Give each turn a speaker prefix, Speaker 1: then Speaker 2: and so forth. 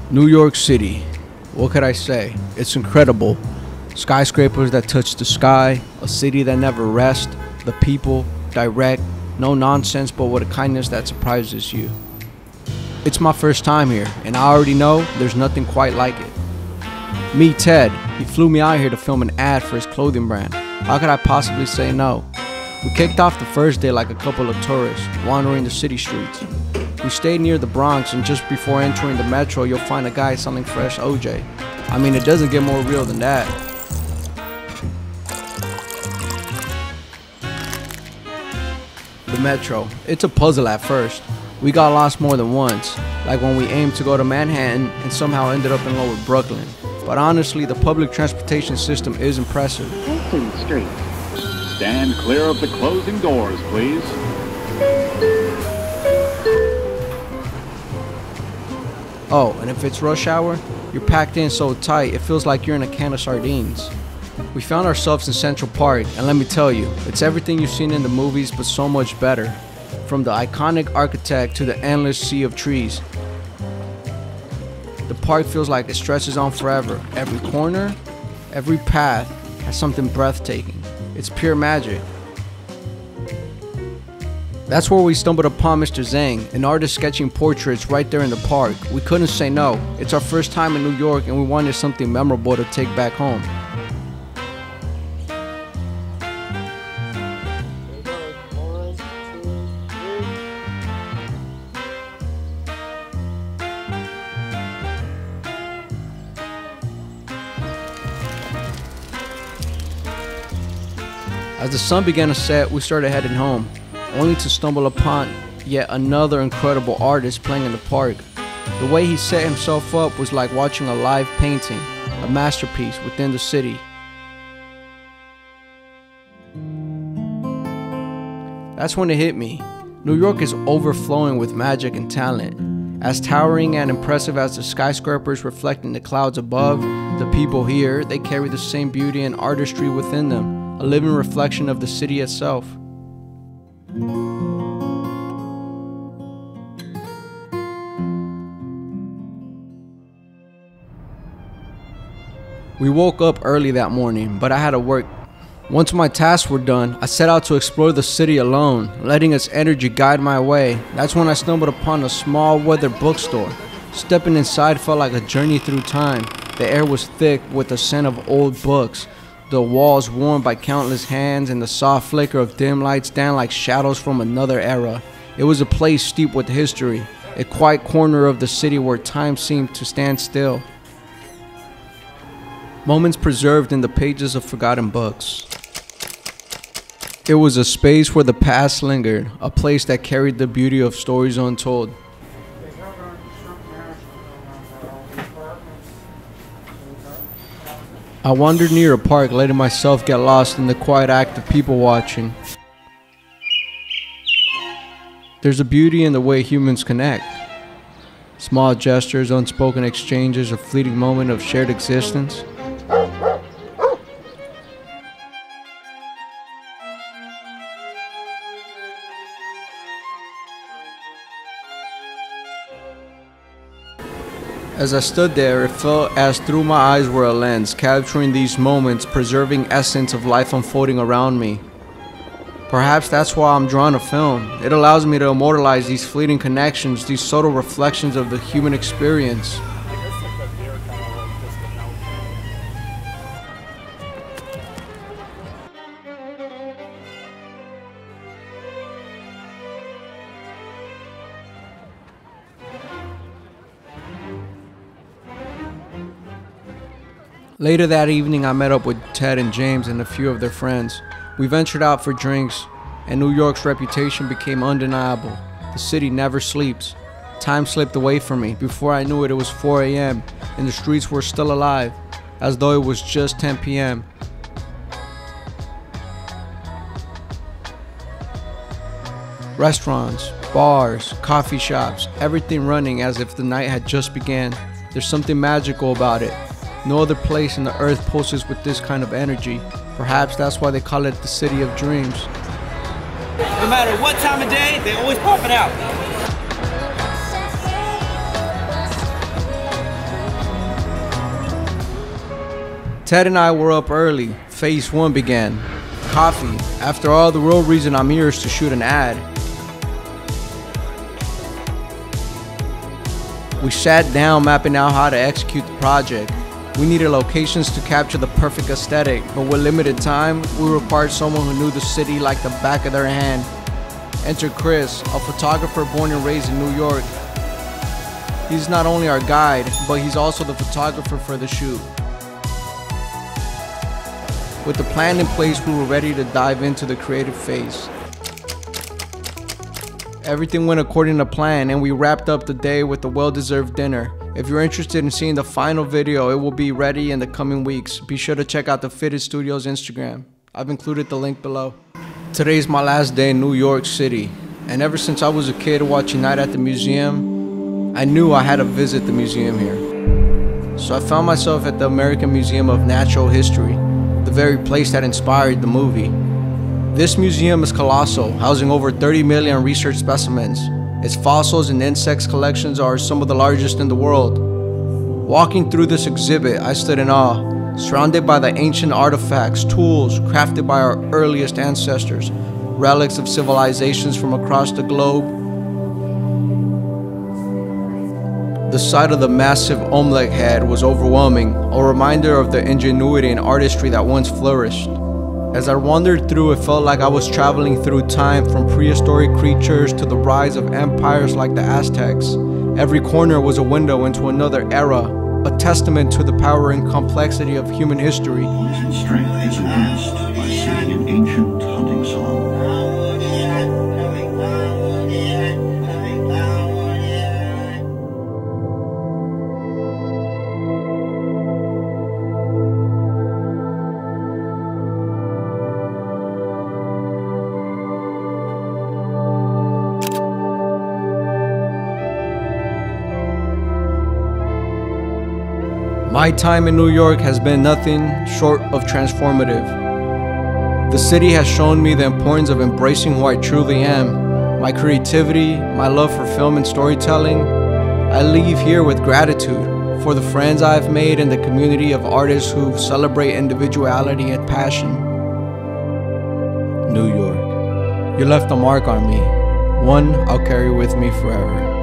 Speaker 1: New York City. What could I say? It's incredible. Skyscrapers that touch the sky, a city that never rests, the people, direct, no nonsense, but with a kindness that surprises you. It's my first time here, and I already know there's nothing quite like it. Meet Ted. He flew me out here to film an ad for his clothing brand. How could I possibly say no? We kicked off the first day like a couple of tourists, wandering the city streets. We stayed near the Bronx, and just before entering the metro, you'll find a guy selling fresh OJ. I mean, it doesn't get more real than that. The metro. It's a puzzle at first. We got lost more than once, like when we aimed to go to Manhattan and somehow ended up in Lower Brooklyn. But honestly, the public transportation system is impressive.
Speaker 2: Fulton Street. Stand clear of the closing doors, please.
Speaker 1: Oh, and if it's rush hour, you're packed in so tight it feels like you're in a can of sardines. We found ourselves in Central Park, and let me tell you, it's everything you've seen in the movies but so much better. From the iconic architect to the endless sea of trees. The park feels like it stretches on forever. Every corner, every path has something breathtaking. It's pure magic. That's where we stumbled upon Mr. Zhang, an artist sketching portraits right there in the park. We couldn't say no. It's our first time in New York and we wanted something memorable to take back home. As the sun began to set, we started heading home, only to stumble upon yet another incredible artist playing in the park. The way he set himself up was like watching a live painting, a masterpiece within the city. That's when it hit me. New York is overflowing with magic and talent. As towering and impressive as the skyscrapers reflecting the clouds above, the people here, they carry the same beauty and artistry within them. A living reflection of the city itself. We woke up early that morning, but I had to work. Once my tasks were done, I set out to explore the city alone, letting its energy guide my way. That's when I stumbled upon a small weathered bookstore. Stepping inside felt like a journey through time. The air was thick with the scent of old books. The walls warmed by countless hands, and the soft flicker of dim lights stand like shadows from another era. It was a place steeped with history, a quiet corner of the city where time seemed to stand still. Moments preserved in the pages of forgotten books. It was a space where the past lingered, a place that carried the beauty of stories untold. I wandered near a park, letting myself get lost in the quiet act of people watching. There's a beauty in the way humans connect. Small gestures, unspoken exchanges, a fleeting moment of shared existence. As I stood there, it felt as through my eyes were a lens, capturing these moments, preserving essence of life unfolding around me. Perhaps that's why I'm drawn to film. It allows me to immortalize these fleeting connections, these subtle reflections of the human experience. Later that evening, I met up with Ted and James and a few of their friends. We ventured out for drinks, and New York's reputation became undeniable. The city never sleeps. Time slipped away from me. Before I knew it, it was 4 a.m., and the streets were still alive, as though it was just 10 p.m. Restaurants, bars, coffee shops, everything running as if the night had just began. There's something magical about it. No other place on the earth pulses with this kind of energy. Perhaps that's why they call it the city of dreams.
Speaker 3: No matter what time of day, they always pop it out.
Speaker 1: Ted and I were up early. Phase 1 began. Coffee. After all, the real reason I'm here is to shoot an ad. We sat down mapping out how to execute the project. We needed locations to capture the perfect aesthetic, but with limited time, we required someone who knew the city like the back of their hand. Enter Chris, a photographer born and raised in New York. He's not only our guide, but he's also the photographer for the shoot. With the plan in place, we were ready to dive into the creative phase. Everything went according to plan, and we wrapped up the day with a well-deserved dinner. If you're interested in seeing the final video, it will be ready in the coming weeks. Be sure to check out the Fitted Studios Instagram. I've included the link below. Today's my last day in New York City, and ever since I was a kid watching Night at the Museum, I knew I had to visit the museum here. So I found myself at the American Museum of Natural History, the very place that inspired the movie. This museum is colossal, housing over 30 million research specimens. Its fossils and insects collections are some of the largest in the world. Walking through this exhibit, I stood in awe, surrounded by the ancient artifacts, tools crafted by our earliest ancestors, relics of civilizations from across the globe. The sight of the massive omelette head was overwhelming, a reminder of the ingenuity and artistry that once flourished. As I wandered through, it felt like I was traveling through time, from prehistoric creatures to the rise of empires like the Aztecs. Every corner was a window into another era, a testament to the power and complexity of human history.
Speaker 4: Poison strength is enhanced by singing an ancient hunting song.
Speaker 1: My time in New York has been nothing short of transformative. The city has shown me the importance of embracing who I truly am, my creativity, my love for film and storytelling. I leave here with gratitude for the friends I've made and the community of artists who celebrate individuality and passion. New York, you left a mark on me, one I'll carry with me forever.